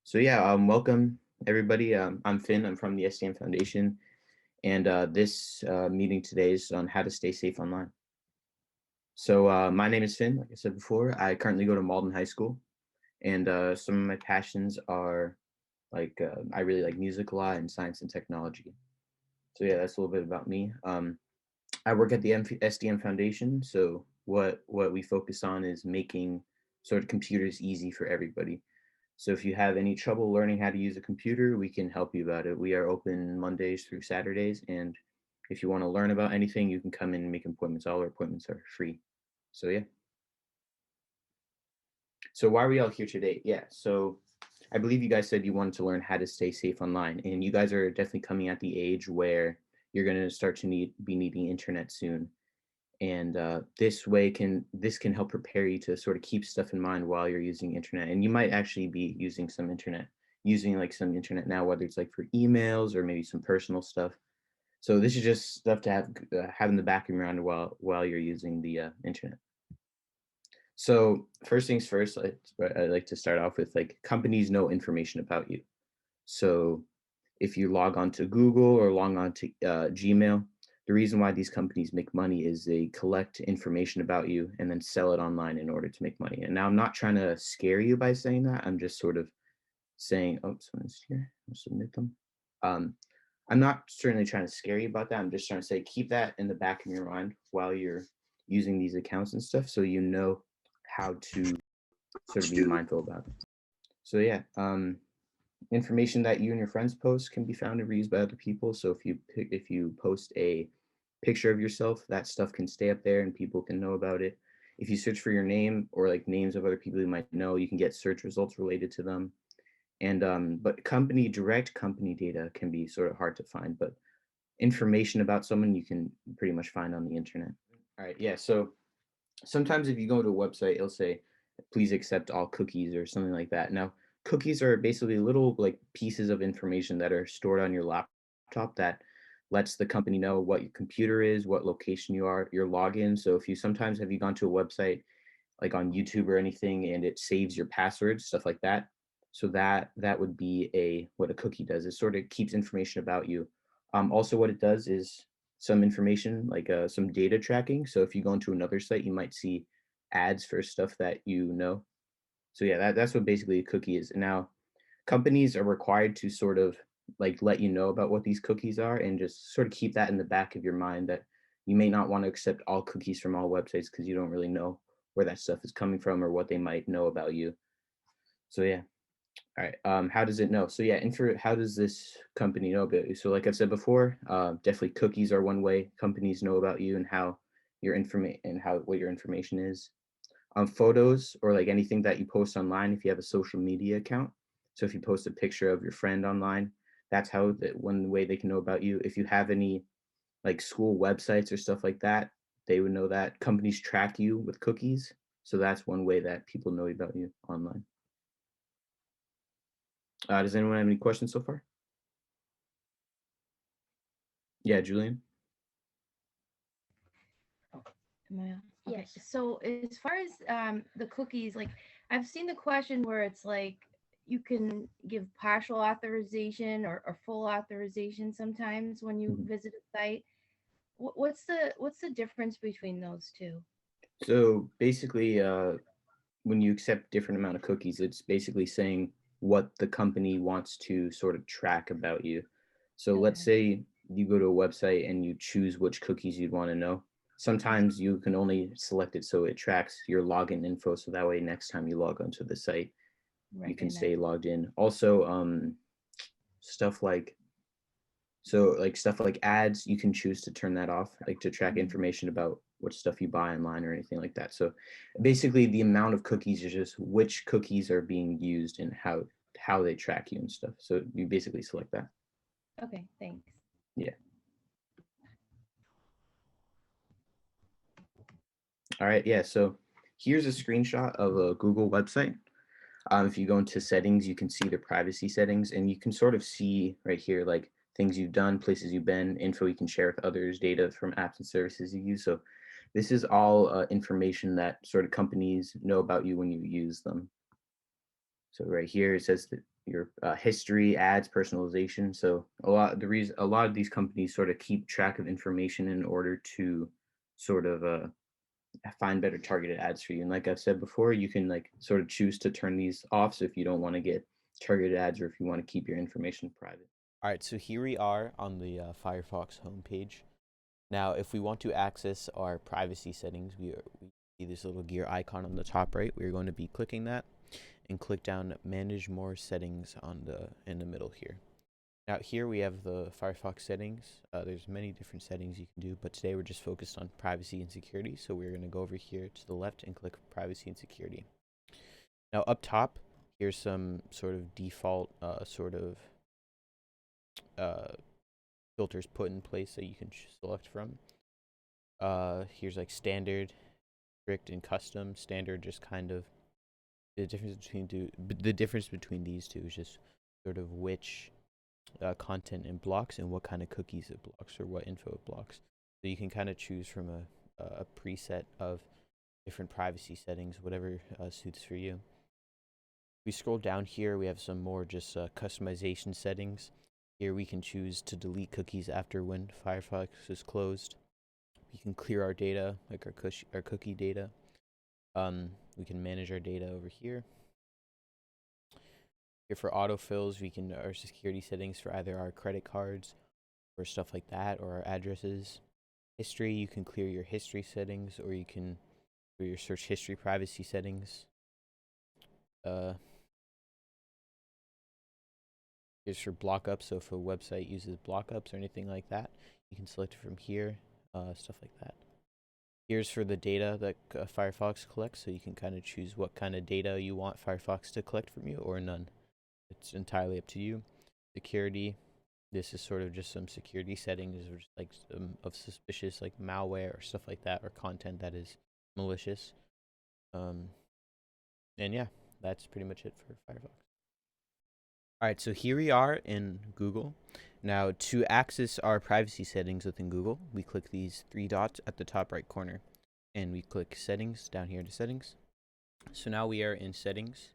So yeah, welcome everybody. I'm Finn. I'm from the SDM Foundation, and this meeting today is on how to stay safe online. So my name is Finn. Like I said before, I currently go to Malden High School, and some of my passions are I really like music a lot and science and technology. So yeah, that's a little bit about me. I work at the SDM Foundation. So what we focus on is making sort of computers easy for everybody. So if you have any trouble learning how to use a computer, we can help you about it. We are open Mondays through Saturdays, and if you want to learn about anything, you can come in and make appointments. All our appointments are free. So yeah. So why are we all here today? Yeah. So I believe you guys said you wanted to learn how to stay safe online, and you guys are definitely coming at the age where you're going to start to be needing internet soon. And this can help prepare you to sort of keep stuff in mind while you're using internet. And you might actually be using like some internet now, whether it's like for emails or maybe some personal stuff. So this is just stuff to have in the back of your mind while you're using the internet. So first things first, I like to start off with, like, companies know information about you. So if you log on to Google or log on to Gmail, the reason why these companies make money is they collect information about you and then sell it online in order to make money. And now I'm not trying to scare you by saying that. I'm just sort of saying, oh, someone's here. I'll submit them. Um, I'm not certainly trying to scare you about that. I'm just trying to say keep that in the back of your mind while you're using these accounts and stuff, so you know how to sort of be mindful about it. So yeah, information that you and your friends post can be found and reused by other people. So if you post a picture of yourself, that stuff can stay up there and people can know about it. If you search for your name or like names of other people you might know, you can get search results related to them. And but direct company data can be sort of hard to find, but information about someone you can pretty much find on the internet. All right, yeah. So sometimes if you go to a website, it'll say, please accept all cookies or something like that. Now, cookies are basically little like pieces of information that are stored on your laptop that lets the company know what your computer is, what location you are, your login. So if you sometimes have you gone to a website like on YouTube or anything and it saves your passwords, stuff like that. So that would be what a cookie does. It sort of keeps information about you. Also, what it does is some information like some data tracking. So if you go into another site, you might see ads for stuff that you know. So yeah, that's what basically a cookie is. And now companies are required to sort of like let you know about what these cookies are and just sort of keep that in the back of your mind that you may not want to accept all cookies from all websites because you don't really know where that stuff is coming from or what they might know about you. So yeah. All right. How does it know? So yeah, how does this company know about you? So like I've said before, definitely cookies are one way companies know about you and how what your information is. Photos or like anything that you post online, if you have a social media account. So if you post a picture of your friend online, that's one way they can know about you. If you have any like school websites or stuff like that, they would know that. Companies track you with cookies. So that's one way that people know about you online. Does anyone have any questions so far? Yeah, Julian. Am I on? Okay. Yes. So as far as the cookies, like I've seen the question where it's like you can give partial authorization or full authorization sometimes when you Mhm. visit a site. What's the difference between those two? So basically, when you accept different amount of cookies, it's basically saying what the company wants to sort of track about you. So let's Okay. say you go to a website and you choose which cookies you'd want to know. Sometimes you can only select it so it tracks your login info, so that way next time you log onto the site, you can stay Recognize. logged in. Also, stuff like stuff like ads, you can choose to turn that off, like to track Mhm. information about what stuff you buy online or anything like that. So basically the amount of cookies is just which cookies are being used and how they track you and stuff. So you basically select that. Okay, thanks. Yeah. All right. Yeah. So here's a screenshot of a Google website. If you go into settings, you can see the privacy settings and you can sort of see right here, like things you've done, places you've been, info you can share with others, data from apps and services you use. So this is all information that sort of companies know about you when you use them. So right here, it says that your history, ads, personalization. So a lot of these companies sort of keep track of information in order to sort of find better targeted ads for you. And like I've said before, you can like sort of choose to turn these off. So if you don't want to get targeted ads or if you want to keep your information private. All right, so here we are on the Firefox homepage. Now, if we want to access our privacy settings, we see this little gear icon on the top right. We're going to be clicking that and click down Manage More Settings in the middle here. Now here we have the Firefox settings. There's many different settings you can do, but today we're just focused on privacy and security. So we're going to go over here to the left and click Privacy and Security. Now up top, here's some sort of default filters put in place that you can select from. Here's like standard, strict, and custom. Standard just kind of the difference between these two is just sort of which content it blocks and what kind of cookies it blocks or what info it blocks. So you can kind of choose from a preset of different privacy settings, whatever suits for you. If we scroll down here, we have some more just customization settings. Here we can choose to delete cookies after when Firefox is closed. We can clear our data, like our cookie data. We can manage our data over here. Here for autofills, we can our security settings for either our credit cards or stuff like that, or our addresses. History, you can clear your history settings, or you can clear your search history privacy settings. Here's for blockups, so if a website uses blockups or anything like that, you can select it from here, stuff like that. Here's for the data that Firefox collects, so you can kind of choose what kind of data you want Firefox to collect from you, or none. It's entirely up to you. Security, this is sort of just some security settings, or just like some of suspicious like malware or stuff like that, or content that is malicious. And yeah, that's pretty much it for Firefox. All right, so here we are in Google. Now, to access our privacy settings within Google, we click these three dots at the top right corner, and we click Settings down here to Settings. So now we are in Settings.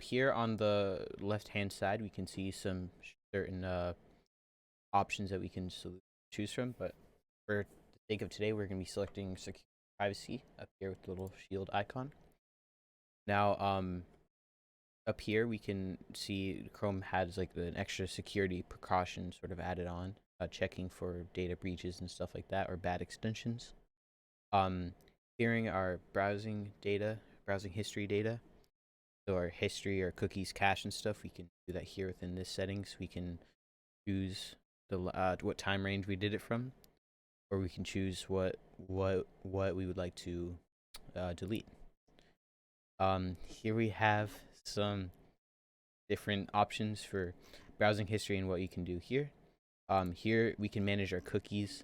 Here on the left-hand side, we can see some certain options that we can choose from, but for the sake of today, we're going to be selecting Secure Privacy up here with the little shield icon. Now, up here, we can see Chrome has like an extra security precaution sort of added on, checking for data breaches and stuff like that, or bad extensions. Clearing our browsing history data. So our history, our cookies, cache, and stuff, we can do that here within this settings. We can choose the what time range we did it from, or we can choose what we would like to delete. Here we have some different options for browsing history and what you can do here. Here we can manage our cookies,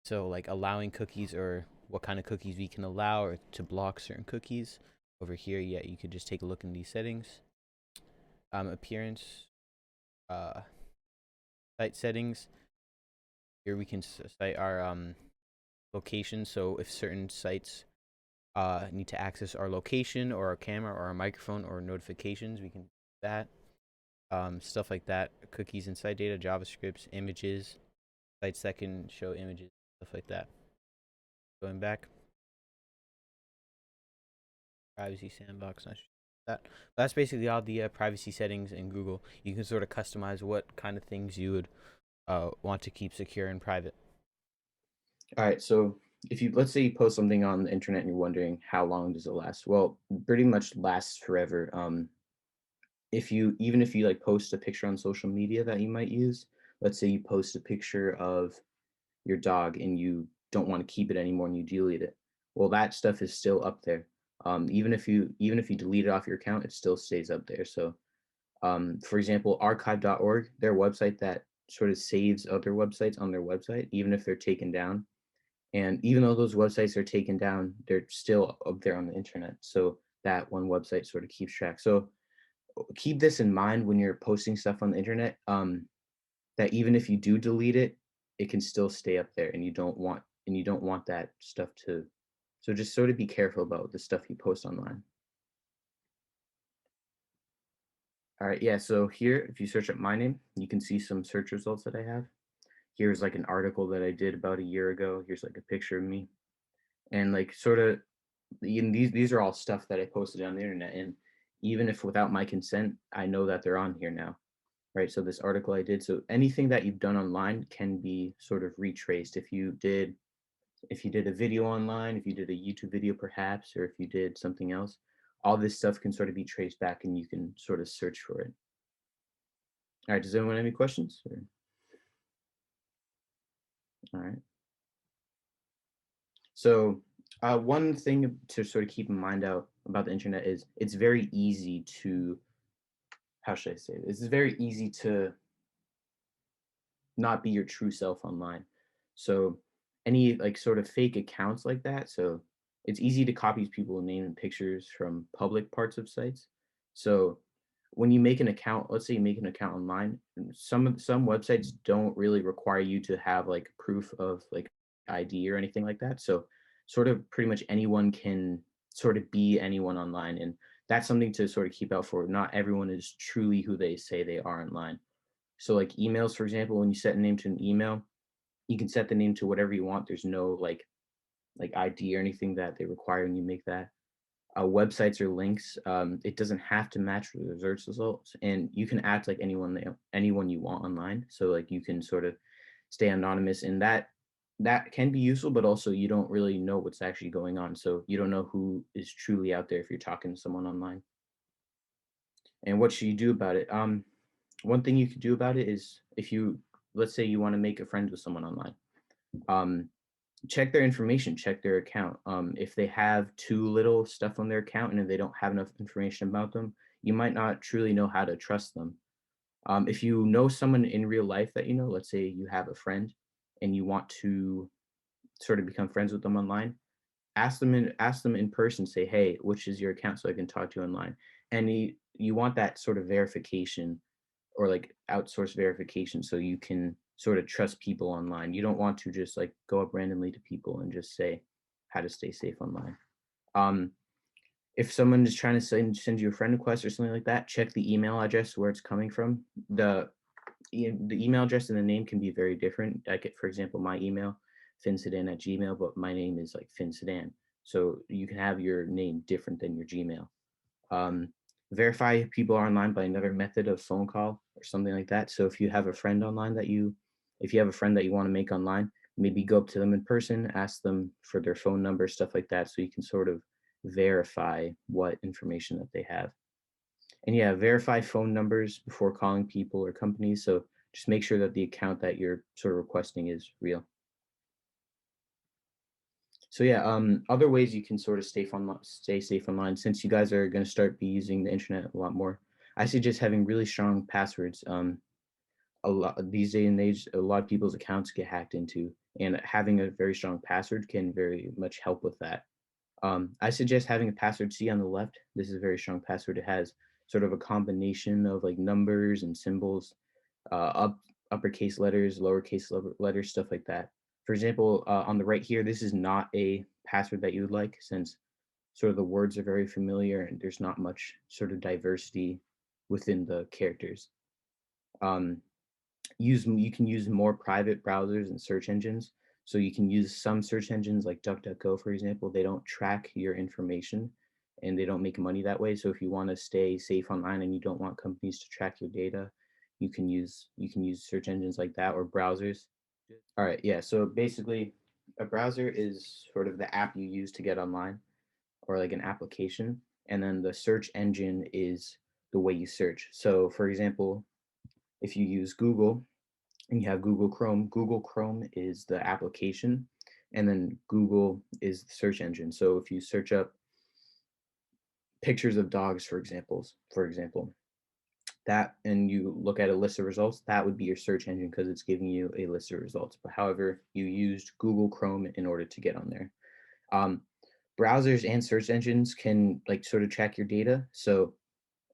so like allowing cookies or what kind of cookies we can allow or to block certain cookies. Over here, yeah, you could just take a look in these settings. Appearance, site settings. Here we can cite our location. So if certain sites need to access our location or our camera or our microphone or notifications, we can do that. Stuff like that. Cookies and site data, JavaScripts, images, sites that can show images, stuff like that. Going back. Privacy sandbox, not sure that. But that's basically all the privacy settings in Google. You can sort of customize what kind of things you would want to keep secure and private. All right, so if you let's say you post something on the internet and you're wondering how long does it last? Well, pretty much lasts forever. If you like post a picture on social media that you might use, let's say you post a picture of your dog and you don't want to keep it anymore and you delete it. Well, that stuff is still up there. Even if you delete it off your account, it still stays up there. So, for example, archive.org, their website that sort of saves other websites on their website, even if they're taken down. And even though those websites are taken down, they're still up there on the internet. So that one website sort of keeps track. So keep this in mind when you're posting stuff on the internet, that even if you do delete it, it can still stay up there, and you don't want that stuff to. So just sort of be careful about the stuff you post online. All right, yeah. So here, if you search up my name, you can see some search results that I have. Here's like an article that I did about a year ago. Here's like a picture of me, and like sort of, these are all stuff that I posted on the internet, and even if without my consent, I know that they're on here now, right? So this article I did, so anything that you've done online can be sort of retraced. If you did a video online, if you did a YouTube video perhaps, or if you did something else, all this stuff can sort of be traced back, and you can sort of search for it. All right, does anyone have any questions? All right. So one thing to sort of keep in mind out about the internet is it's very easy to, how should I say it? It's very easy to not be your true self online. So any like sort of fake accounts like that. So it's easy to copy people's name and pictures from public parts of sites. So when you make an account, let's say you make an account online, some websites don't really require you to have like proof of like ID or anything like that. So sort of pretty much anyone can sort of be anyone online. And that's something to sort of keep out for. Not everyone is truly who they say they are online. So like emails, for example, when you set a name to an email, you can set the name to whatever you want. There's no like ID or anything that they require when you make that. Websites or links, it doesn't have to match the search results, and you can act like anyone you want online. So like you can sort of stay anonymous, and that can be useful, but also you don't really know what's actually going on. So you don't know who is truly out there if you're talking to someone online. And what should you do about it? One thing you could do about it is if you, let's say you want to make a friend with someone online, um, check their information, check their account. If they have too little stuff on their account and if they don't have enough information about them, you might not truly know how to trust them. If you know someone in real life that you know, let's say you have a friend and you want to sort of become friends with them online, ask them in person, say, hey, which is your account so I can talk to you online. And you want that sort of verification or like outsource verification so you can sort of trust people online. You don't want to just like go up randomly to people and just say how to stay safe online. Um, if someone is trying to send you a friend request or something like that, check the email address where it's coming from. The email address and the name can be very different. Like for example, my email, finsedan@gmail, but my name is like finsedan. So you can have your name different than your Gmail. Um, Verify people are online by another method of phone call or something like that. So if you have a friend online if you have a friend that you want to make online, maybe go up to them in person, ask them for their phone number, stuff like that, so you can sort of verify what information that they have. And yeah, verify phone numbers before calling people or companies. So just make sure that the account that you're sort of requesting is real. So yeah, other ways you can sort of stay safe online, since you guys are going to start be using the internet a lot more. I suggest having really strong passwords. A lot these day and age, a lot of people's accounts get hacked into, and having a very strong password can very much help with that. I suggest having a password C on the left. This is a very strong password. It has sort of a combination of like numbers and symbols, uppercase letters, lowercase letters, stuff like that. For example, on the right here, this is not a password that you would like, since sort of the words are very familiar and there's not much sort of diversity within the characters. Um, you can use more private browsers and search engines. So you can use some search engines like DuckDuckGo, for example. They don't track your information and they don't make money that way. So if you want to stay safe online and you don't want companies to track your data, you can use search engines like that or browsers. All right, yeah. So basically, a browser is sort of the app you use to get online, or like an application, and then the search engine is the way you search. So for example, if you use Google and you have Google Chrome is the application, and then Google is the search engine. So if you search up pictures of dogs, for example, that and you look at a list of results, that would be your search engine because it's giving you a list of results. But however, you used Google Chrome in order to get on there. Um, Browsers and search engines can like sort of track your data. So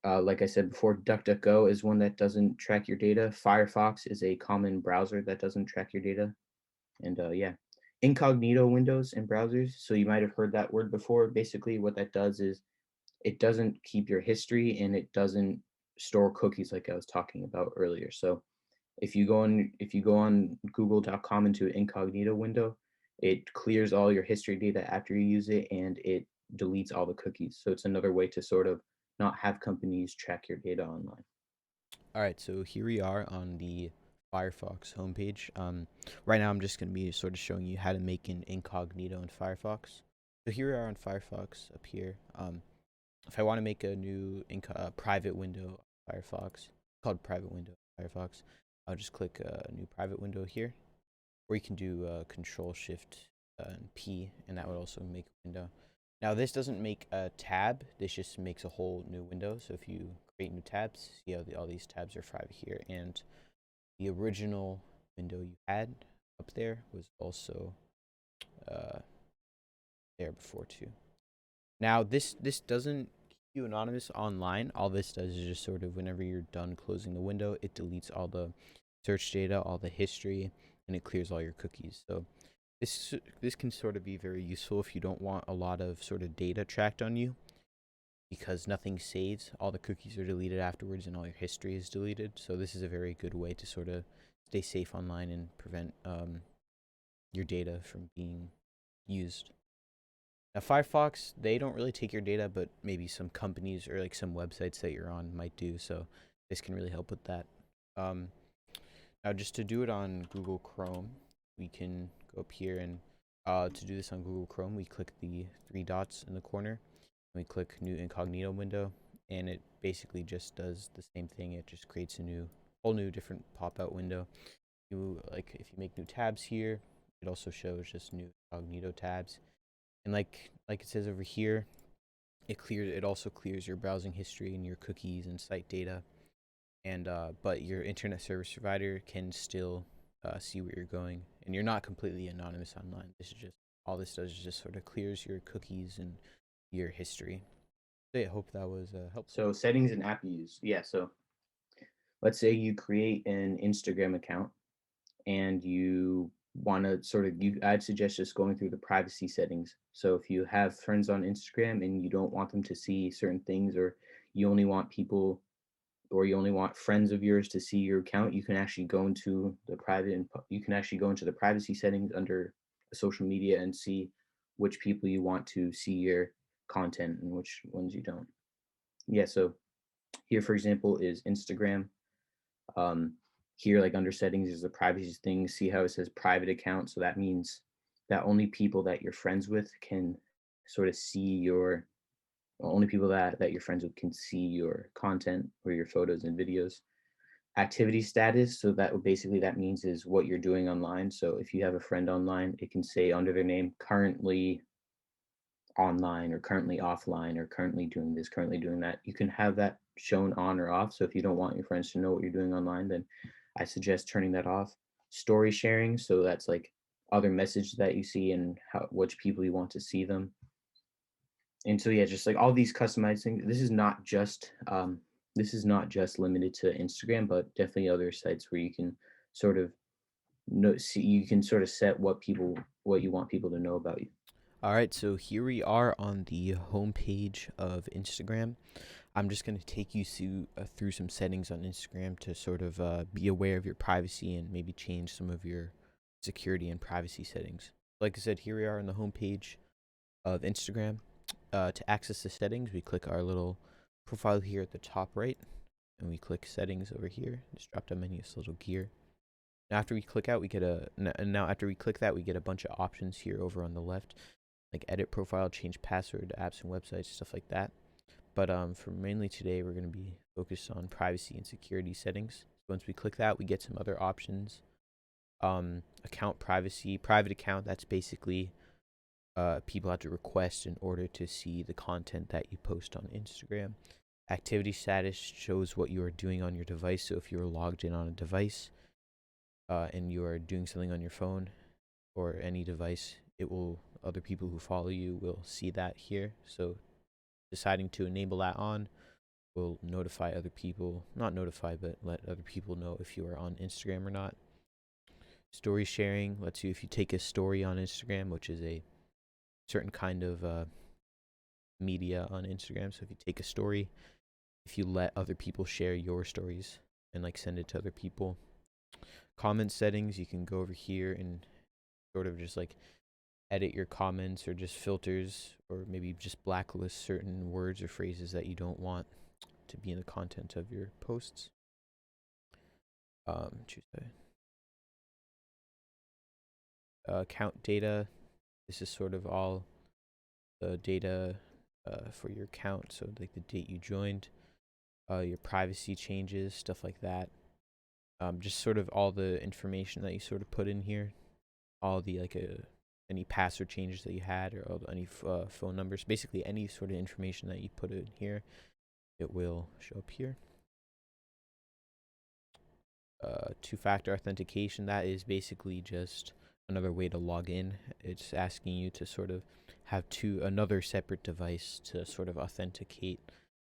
like I said before, DuckDuckGo is one that doesn't track your data. Firefox is a common browser that doesn't track your data. And yeah, incognito windows in browsers. So you might have heard that word before. Basically, what that does is it doesn't keep your history and it doesn't store cookies like I was talking about earlier. So if you go on google.com into an incognito window, it clears all your history data after you use it, and it deletes all the cookies. So it's another way to sort of not have companies track your data online. All right, so here we are on the Firefox homepage. Right now I'm just going to be sort of showing you how to make an incognito in Firefox. So here we are on Firefox up here. If I want to make a new private window on Firefox, called private window on Firefox, I'll just click a new private window here, or you can do Control Shift and P, and that would also make a window. Now this doesn't make a tab, this just makes a whole new window. So if you create new tabs, see how all these tabs are private here, and the original window you had up there was also there before too. Now this doesn't keep you anonymous online. All this does is just sort of, whenever you're done closing the window, it deletes all the search data, all the history, and it clears all your cookies. So this can sort of be very useful if you don't want a lot of sort of data tracked on you, because nothing saves. All the cookies are deleted afterwards and all your history is deleted. So this is a very good way to sort of stay safe online and prevent your data from being used. Now Firefox, they don't really take your data, but maybe some companies or like some websites that you're on might do. So this can really help with that. Now just to do it on Google Chrome, we can go up here, and to do this on Google Chrome, we click the three dots in the corner, and we click New Incognito Window, and it basically just does the same thing. It just creates a whole new different pop-out window. If you make new tabs here, it also shows just new incognito tabs, and like it says over here, it also clears your browsing history and your cookies and site data, and but your internet service provider can still see where you're going, and you're not completely anonymous online. All this does is just sort of clears your cookies and your history. So yeah, I hope that was helpful. So settings and app use. Yeah, so let's say you create an Instagram account and you want to I'd suggest just going through the privacy settings. So if you have friends on Instagram and you don't want them to see certain things, or you only want friends of yours to see your account, you can actually go into the privacy settings under social media and see which people you want to see your content and which ones you don't. Yeah, so here, for example, is Instagram. Here, like under settings, is the privacy thing. See how it says private account? So that means that only people that you're friends with can sort of see only people that you're friends with can see your content or your photos and videos. Activity status, so that means is what you're doing online. So if you have a friend online, it can say under their name currently online or currently offline or currently doing this, currently doing that. You can have that shown on or off. So if you don't want your friends to know what you're doing online, then I suggest turning that off. Story sharing, so that's like other messages that you see and which people you want to see them. And so yeah, just like all these customized things. This is not just limited to Instagram, but definitely other sites where you can sort of set what you want people to know about you. All right, so here we are on the home page of Instagram. I'm just going to take you through some settings on Instagram to sort of be aware of your privacy and maybe change some of your security and privacy settings. Like I said, here we are on the home page of Instagram. To access the settings, we click our little profile here at the top right, and we click settings over here. This drop-down menu is a little gear. Now after we click that, we get a bunch of options here over on the left, like edit profile, change password, apps and websites, stuff like that. But for mainly today, we're going to be focused on privacy and security settings. So once we click that, we get some other options. Account privacy, private account, that's basically people have to request in order to see the content that you post on Instagram. Activity status shows what you are doing on your device. So if you're logged in on a device and you are doing something on your phone or any device, other people who follow you will see that here. So deciding to enable that on will notify other people, not notify, but let other people know if you are on Instagram or not. Story sharing lets you, if you take a story on Instagram, which is a certain kind of media on Instagram. So if you take a story if you let other people share your stories and like send it to other people. Comment settings, you can go over here and sort of just like edit your comments or just filters, or maybe just blacklist certain words or phrases that you don't want to be in the content of your posts. Choose account data. This is sort of all the data for your account, so like the date you joined, your privacy changes, stuff like that. Just sort of all the information that you sort of put in here, all the like any password changes that you had, or any phone numbers, basically any sort of information that you put in here, it will show up here. Two-factor authentication, that is basically just another way to log in. It's asking you to sort of have another separate device to sort of authenticate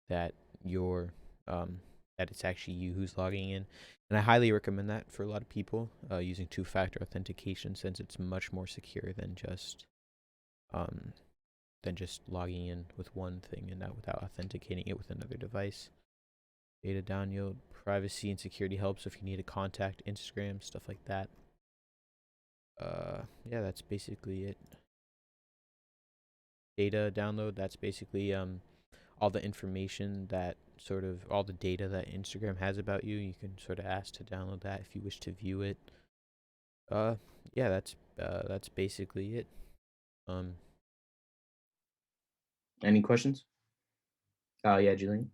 that you're that it's actually you who's logging in. And I highly recommend that for a lot of people, using two-factor authentication, since it's much more secure than just logging in with one thing and not without authenticating it with another device. Data download, privacy and security help, so if you need to contact Instagram, stuff like that. Yeah, that's basically it. Data download, that's basically all the information that sort of all the data that Instagram has about you. You can sort of ask to download that if you wish to view it. Yeah, that's basically it. Any questions? Yeah, Julian.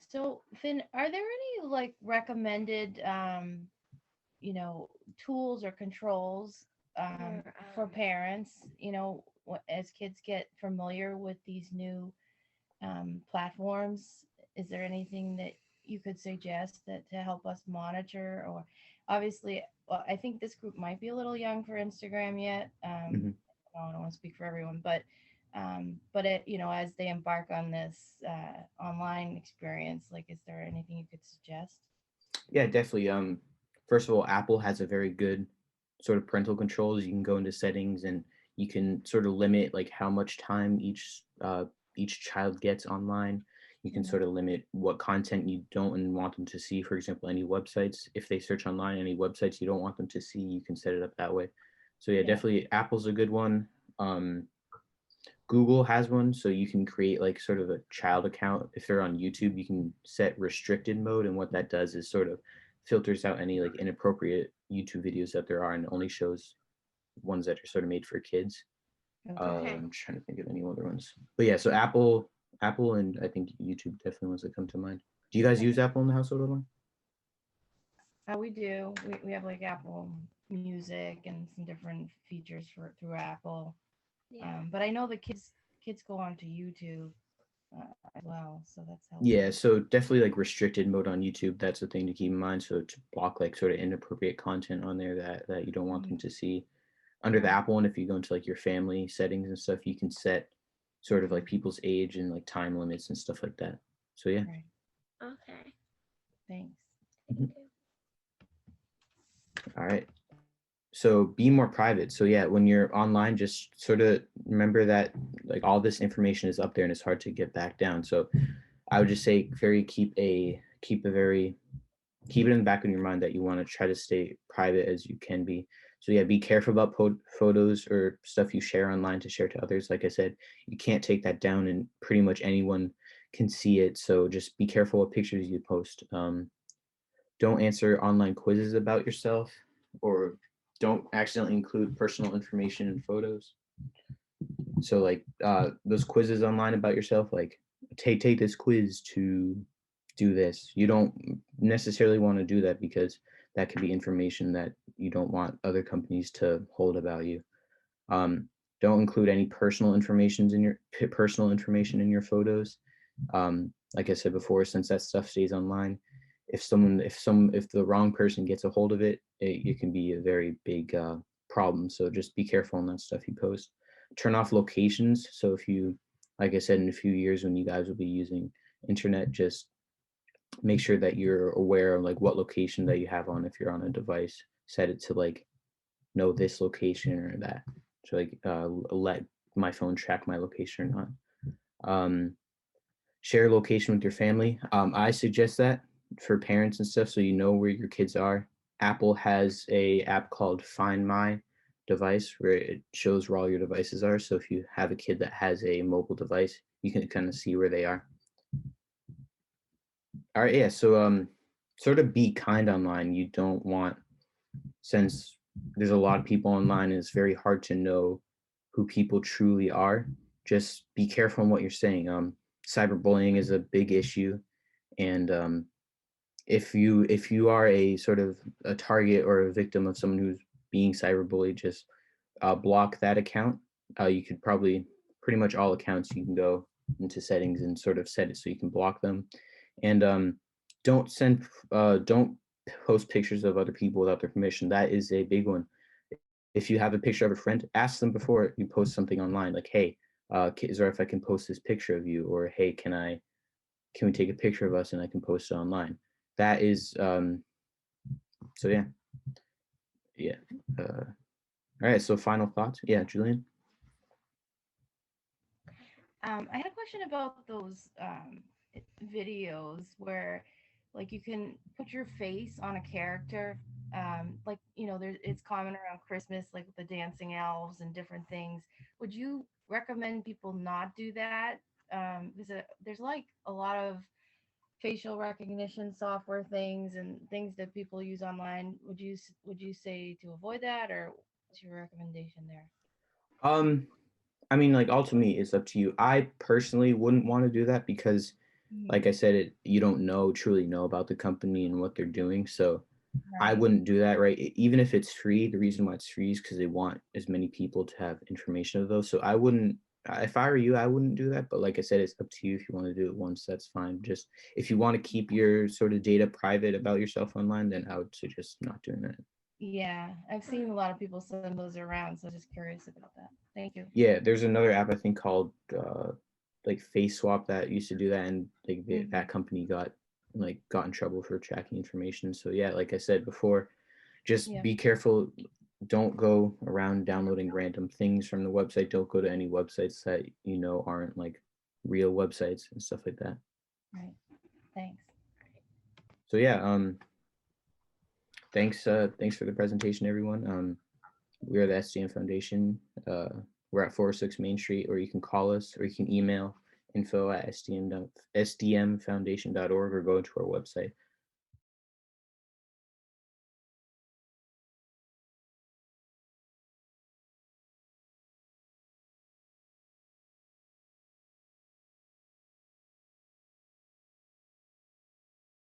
So, Finn, are there any like recommended, tools or controls for parents, as kids get familiar with these new platforms? Is there anything that you could suggest that to help us monitor? Or obviously, well, I think this group might be a little young for Instagram yet. I don't want to speak for everyone, but as they embark on this online experience, like, is there anything you could suggest? Yeah, definitely. First of all, Apple has a very good sort of parental controls. You can go into settings and you can sort of limit like how much time each child gets online. You can sort of limit what content you don't and want them to see. For example, any websites, if they search online, any websites you don't want them to see, you can set it up that way. So yeah, definitely Apple's a good one. Google has one, so you can create like sort of a child account. If they're on YouTube, you can set restricted mode, and what that does is sort of filters out any like inappropriate YouTube videos that there are and only shows ones that are sort of made for kids. Okay. I'm trying to think of any other ones, but yeah, so Apple, and I think YouTube definitely ones that come to mind. Do you guys use Apple in the household at all? We do. We have like Apple Music and some different features through Apple. Yeah. But I know the kids go onto YouTube as well, so that's helpful. Yeah, so definitely like restricted mode on YouTube. That's the thing to keep in mind. So to block like sort of inappropriate content on there that you don't want them to see. Under the Apple one, if you go into like your family settings and stuff, you can set sort of like people's age and like time limits and stuff like that. So yeah. Right. Okay. Thanks. Mhm. All right. So be more private. So yeah, when you're online, just sort of remember that like all this information is up there and it's hard to get back down. So I would just say keep it in the back of your mind that you want to try to stay private as you can be. So yeah, be careful about photos or stuff you share online to share to others. Like I said, you can't take that down and pretty much anyone can see it. So just be careful what pictures you post. Don't answer online quizzes about yourself, or don't accidentally include personal information in photos. So like those quizzes online about yourself, like take this quiz to do this. You don't necessarily want to do that because that could be information that you don't want other companies to hold about you. Don't include any personal information in your photos. Like I said before, since that stuff stays online, if the wrong person gets a hold of it, it can be a very big problem. So just be careful on that stuff you post. Turn off locations. So if you, like I said, in a few years when you guys will be using internet, just make sure that you're aware of like what location that you have on. If you're on a device, set it to like know this location or that. So like let my phone track my location or not. share location with your family. I suggest that for parents and stuff, so you know where your kids are. Apple has a app called Find My Device where it shows where all your devices are. So if you have a kid that has a mobile device, you can kind of see where they are. All right, yeah. So sort of be kind online. You don't want, since there's a lot of people online, and it's very hard to know who people truly are. Just be careful on what you're saying. Cyberbullying is a big issue, and if you are a sort of a target or a victim of someone who's being cyberbullied, just block that account. You could probably, pretty much all accounts, you can go into settings and sort of set it so you can block them. And don't post pictures of other people without their permission. That is a big one. If you have a picture of a friend, ask them before you post something online, like, hey, is there if I can post this picture of you, or hey, can we take a picture of us and I can post it online? That is so yeah. All right, so final thoughts. Yeah, Julian. I had a question about those videos where, like, you can put your face on a character. Like, it's common around Christmas, like the dancing elves and different things. Would you recommend people not do that? There's like a lot of facial recognition software things and things that people use online. Would you say to avoid that, or what's your recommendation there? I mean, like, ultimately, it's up to you. I personally wouldn't want to do that because, like I said, you don't truly know about the company and what they're doing. So I Right. wouldn't do that, right? Even if it's free, the reason why it's free is because they want as many people to have information of those. So I wouldn't, if I were you, I wouldn't do that. But like I said, it's up to you. If you want to do it once, that's fine. Just if you want to keep your sort of data private about yourself online, then I would suggest not doing that. Yeah, I've seen a lot of people send those around, so just curious about that. Thank you. Yeah, there's another app I think called like Face Swap that used to do that, and like Hmm. that company got in trouble for tracking information. So yeah, like I said before, just Yeah. be careful. Don't go around downloading random things from the website. Don't go to any websites that aren't like real websites and stuff like that. Right. Thanks. So yeah, thanks for the presentation, everyone. We are the SDM Foundation. We're at 406 Main Street, or you can call us, or you can email info@sdmfoundation.org, or go to our website